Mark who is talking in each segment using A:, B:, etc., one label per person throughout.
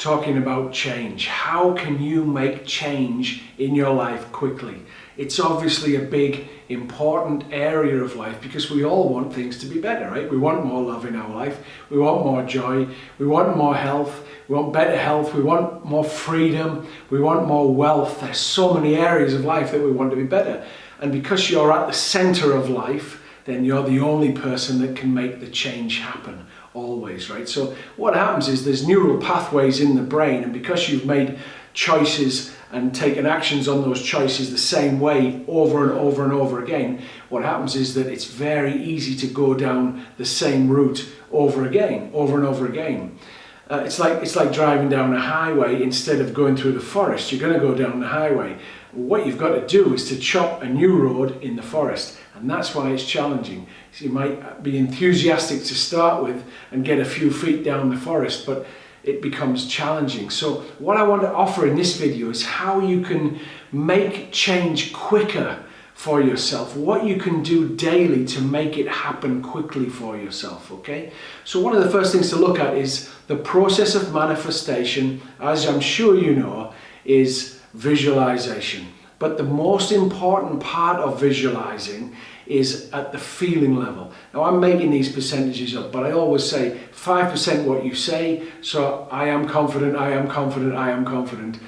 A: talking about change. How can you make change in your life quickly? It's obviously a big, important area of life because we all want things to be better, right? We want more love in our life. We want more joy. We want more health. We want better health. We want more freedom. We want more wealth. There's so many areas of life that we want to be better. And because you're at the center of life, then you're the only person that can make the change happen. Always, right? So what happens is there's neural pathways in the brain, and because you've made choices and taken actions on those choices the same way over and over and over again, what happens is that it's very easy to go down the same route over and over again. It's like driving down a highway instead of going through the forest. You're going to go down the highway. What you've got to do is to chop a new road in the forest, and that's why it's challenging. So you might be enthusiastic to start with and get a few feet down the forest, but it becomes challenging. So what I want to offer in this video is how you can make change quicker for yourself, what you can do daily to make it happen quickly for yourself, okay? So one of the first things to look at is the process of manifestation, as I'm sure you know, is visualization. But the most important part of visualizing is at the feeling level. Now I'm making these percentages up, but I always say 5% what you say, so I am confident, I am confident, I am confident.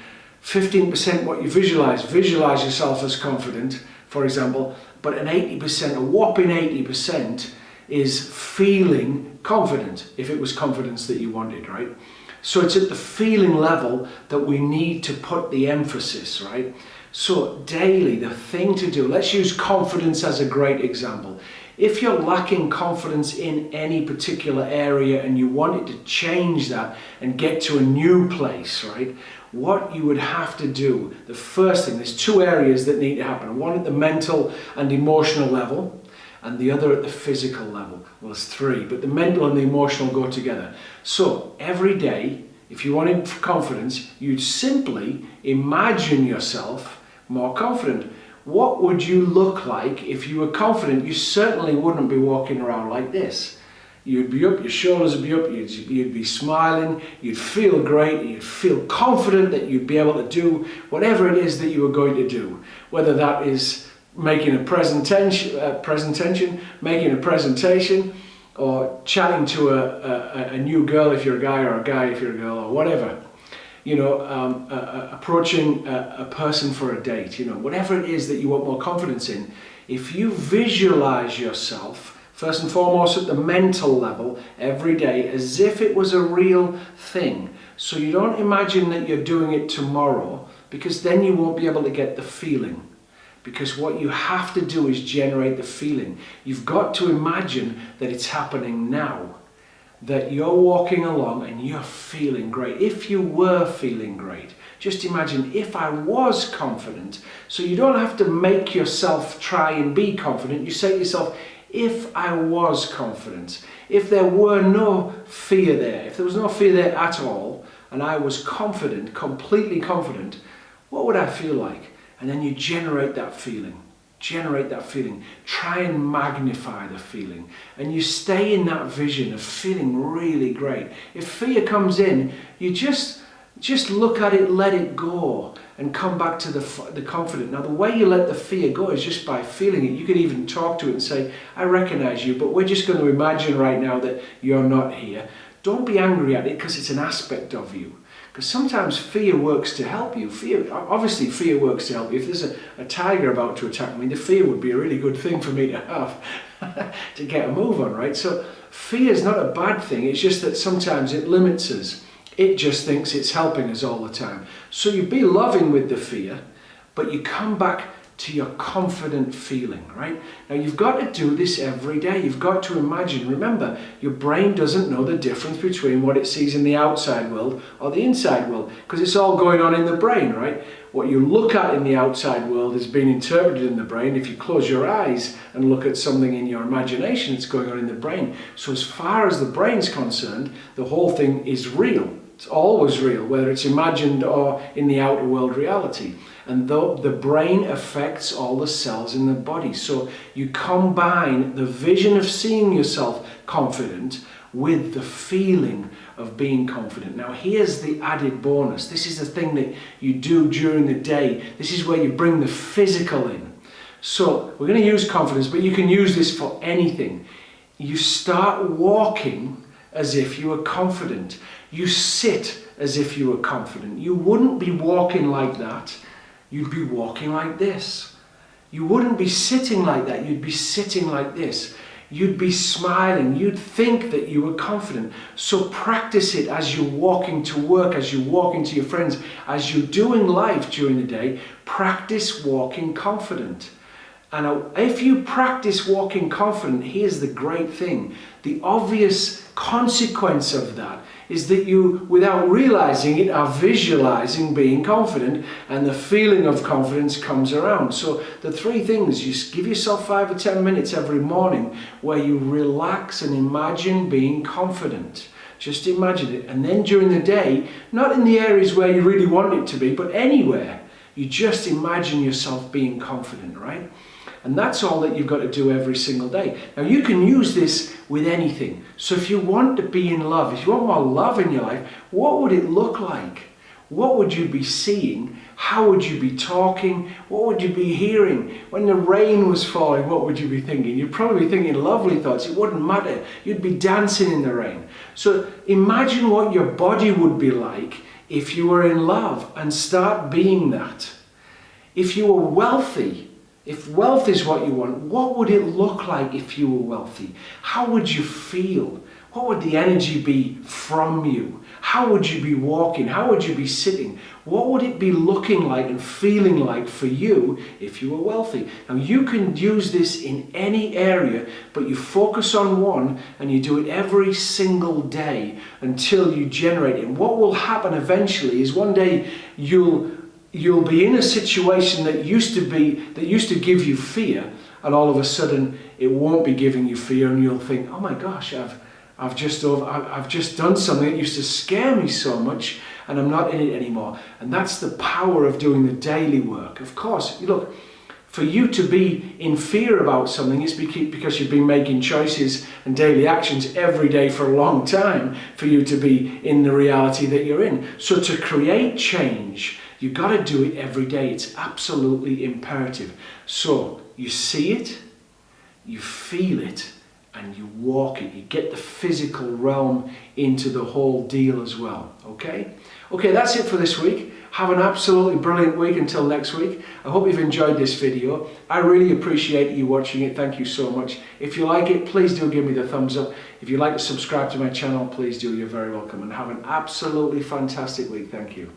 A: 15% what you visualize yourself as confident, for example, but an 80%, a whopping 80% is feeling confident, if it was confidence that you wanted, right? So it's at the feeling level that we need to put the emphasis, right? So daily, the thing to do, let's use confidence as a great example. If you're lacking confidence in any particular area and you wanted to change that and get to a new place, right? What you would have to do, the first thing, there's two areas that need to happen. One at the mental and emotional level, and the other at the physical level. Well, there's three, but the mental and the emotional go together. So every day, if you wanted confidence, you'd simply imagine yourself more confident. What would you look like if you were confident? You certainly wouldn't be walking around like this. You'd be up, your shoulders would be up, you'd be smiling, you'd feel great, you'd feel confident that you'd be able to do whatever it is that you were going to do. Whether that is making a presentation, or chatting to a new girl if you're a guy, or a guy if you're a girl, or whatever. You know, approaching a person for a date, you know, whatever it is that you want more confidence in. If you visualize yourself, first and foremost at the mental level, every day, as if it was a real thing. So you don't imagine that you're doing it tomorrow, because then you won't be able to get the feeling. Because what you have to do is generate the feeling. You've got to imagine that it's happening now. That you're walking along and you're feeling great. If you were feeling great, just imagine if I was confident. So you don't have to make yourself try and be confident. You say to yourself, if I was confident, if there were no fear there, if there was no fear there at all, and I was confident, completely confident, what would I feel like? And then you generate that feeling. Generate that feeling. Try and magnify the feeling. And you stay in that vision of feeling really great. If fear comes in, you just look at it, let it go, and come back to the confident. Now the way you let the fear go is just by feeling it. You could even talk to it and say, I recognize you, but we're just going to imagine right now that you're not here. Don't be angry at it, because it's an aspect of you. Because sometimes fear works to help you. Obviously fear works to help you. If there's a tiger about to attack me, the fear would be a really good thing for me to have to get a move on, right? So fear is not a bad thing. It's just that sometimes it limits us. It just thinks it's helping us all the time. So you be loving with the fear, but you come back to your confident feeling, right? Now you've got to do this every day. You've got to imagine. Remember, your brain doesn't know the difference between what it sees in the outside world or the inside world, because it's all going on in the brain, right? What you look at in the outside world is being interpreted in the brain. If you close your eyes and look at something in your imagination, it's going on in the brain. So as far as the brain's concerned, the whole thing is real. It's always real, whether it's imagined or in the outer world reality. And though the brain affects all the cells in the body. So you combine the vision of seeing yourself confident with the feeling of being confident. Now here's the added bonus. This is the thing that you do during the day. This is where you bring the physical in. So we're going to use confidence, but you can use this for anything. You start walking as if you were confident. You sit as if you were confident. You wouldn't be walking like that. You'd be walking like this. You wouldn't be sitting like that. You'd be sitting like this. You'd be smiling. You'd think that you were confident. So practice it as you're walking to work, as you're walking to your friends, as you're doing life during the day. Practice walking confident. And if you practice walking confident, here's the great thing. The obvious consequence of that is that you, without realizing it, are visualizing being confident, and the feeling of confidence comes around. So the three things, you give yourself 5 or 10 minutes every morning where you relax and imagine being confident. Just imagine it. And then during the day, not in the areas where you really want it to be, but anywhere, you just imagine yourself being confident, right? And that's all that you've got to do every single day. Now you can use this with anything. So if you want to be in love, if you want more love in your life, what would it look like? What would you be seeing? How would you be talking? What would you be hearing? When the rain was falling, what would you be thinking? You'd probably be thinking lovely thoughts. It wouldn't matter. You'd be dancing in the rain. So imagine what your body would be like if you were in love, and start being that. If you were wealthy, if wealth is what you want, what would it look like if you were wealthy? How would you feel? What would the energy be from you? How would you be walking? How would you be sitting? What would it be looking like and feeling like for you if you were wealthy? Now you can use this in any area, but you focus on one and you do it every single day until you generate it. And what will happen eventually is one day you'll be in a situation that used to give you fear, and all of a sudden it won't be giving you fear, and you'll think, oh my gosh, I've just done something that used to scare me so much, and I'm not in it anymore. And that's the power of doing the daily work. Of course, look, for you to be in fear about something, it's because you've been making choices and daily actions every day for a long time for you to be in the reality that you're in. So to create change, you've got to do it every day. It's absolutely imperative. So you see it, you feel it, and you walk it. You get the physical realm into the whole deal as well. Okay? Okay, that's it for this week. Have an absolutely brilliant week until next week. I hope you've enjoyed this video. I really appreciate you watching it. Thank you so much. If you like it, please do give me the thumbs up. If you'd like to subscribe to my channel, please do. You're very welcome. And have an absolutely fantastic week. Thank you.